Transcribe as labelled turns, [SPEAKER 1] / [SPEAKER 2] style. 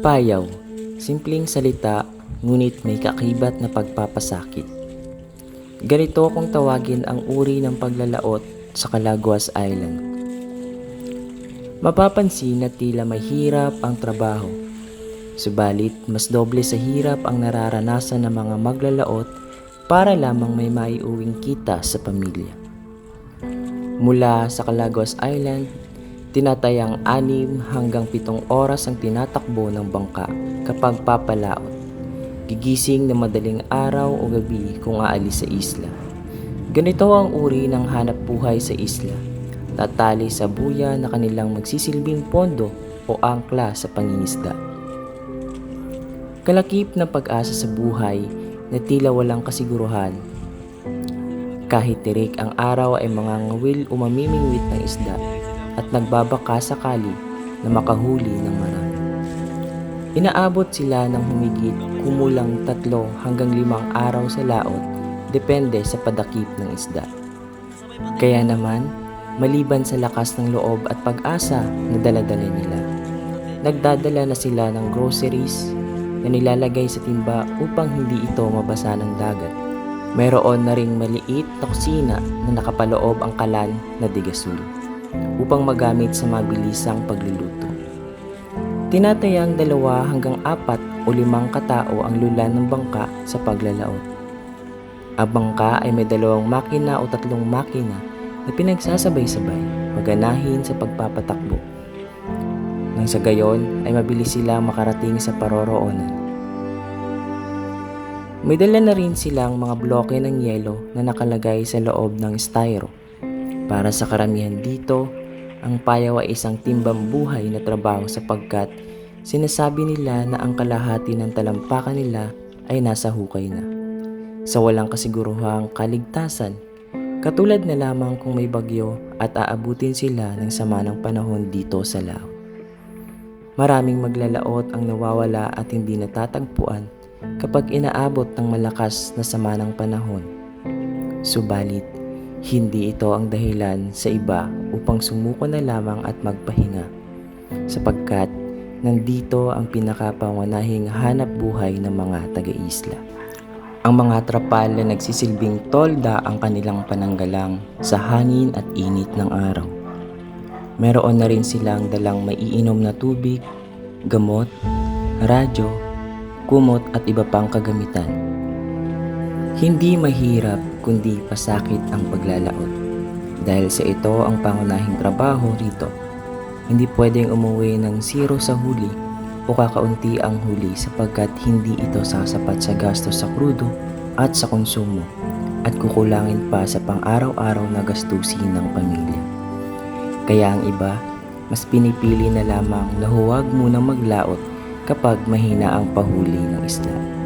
[SPEAKER 1] Payaw, simpleng salita ngunit may kakibat na pagpapasakit. Ganito kung tawagin ang uri ng paglalaot sa Calaguas Island. Mapapansin na tila mahirap ang trabaho, subalit mas doble sa hirap ang nararanasan ng mga maglalaot para lamang may maiuwing kita sa pamilya. Mula sa Calaguas Island, tinatayang 6 hanggang 7 oras ang tinatakbo ng bangka kapag papalaot. Gigising na madaling araw o gabi kung aalis sa isla. Ganito ang uri ng hanap buhay sa isla. Tatali sa buya na kanilang magsisilbing pondo o angkla sa pangingisda. Kalakip ng pag-asa sa buhay na tila walang kasiguruhan. Kahit tirik ang araw ay mangangawil o mamimingwit ng isda at nagbabaka sakali na makahuli ng marami. Inaabot sila ng humigit kumulang 3 hanggang 5 araw sa laot, depende sa padakip ng isda. Kaya naman, maliban sa lakas ng loob at pag-asa na dala-dala nila, nagdadala na sila ng groceries na nilalagay sa timba upang hindi ito mabasa ng dagat. Mayroon na ring maliit na kusina na nakapaloob ang kalan na digasol upang magamit sa mabilisang pagluluto. Tinatayang 2 hanggang 4 o 5 katao ang lula ng bangka sa paglalaot. Ang bangka ay may 2 makina o 3 makina na pinagsasabay-sabay maganahin sa pagpapatakbo. Nang sa gayon ay mabilis silang makarating sa paroroonan. May dala na rin silang mga bloke ng yelo na nakalagay sa loob ng styro. Para sa karamihan dito, ang payaw ay isang timbang buhay na trabaho sapagkat sinasabi nila na ang kalahati ng talampakan nila ay nasa hukay na. Sa walang kasiguruhang kaligtasan, katulad na lamang kung may bagyo at aabutin sila ng sama ng panahon dito sa laot. Maraming maglalaot ang nawawala at hindi natatagpuan kapag inaabot ng malakas na sama ng panahon. Subalit, hindi ito ang dahilan sa iba upang sumuko na lamang at magpahinga, sapagkat nandito ang pinakapangunahing hanap buhay ng mga taga-isla. Ang mga trapal na nagsisilbing tolda ang kanilang pananggalang sa hangin at init ng araw. Meron na rin silang dalang maiinom na tubig, gamot, radyo, kumot at iba pang kagamitan. Hindi mahirap kundi pasakit ang paglalaot. Dahil sa ito ang pangunahing trabaho rito. Hindi pwedeng umuwi ng 0 sa huli o kakaunti ang huli sapagkat hindi ito sasapat sa gastos sa krudo at sa konsumo at kukulangin pa sa pang-araw-araw na gastusin ng pamilya. Kaya ang iba, mas pinipili na lamang na huwag munang maglaot kapag mahina ang pahuli ng isda.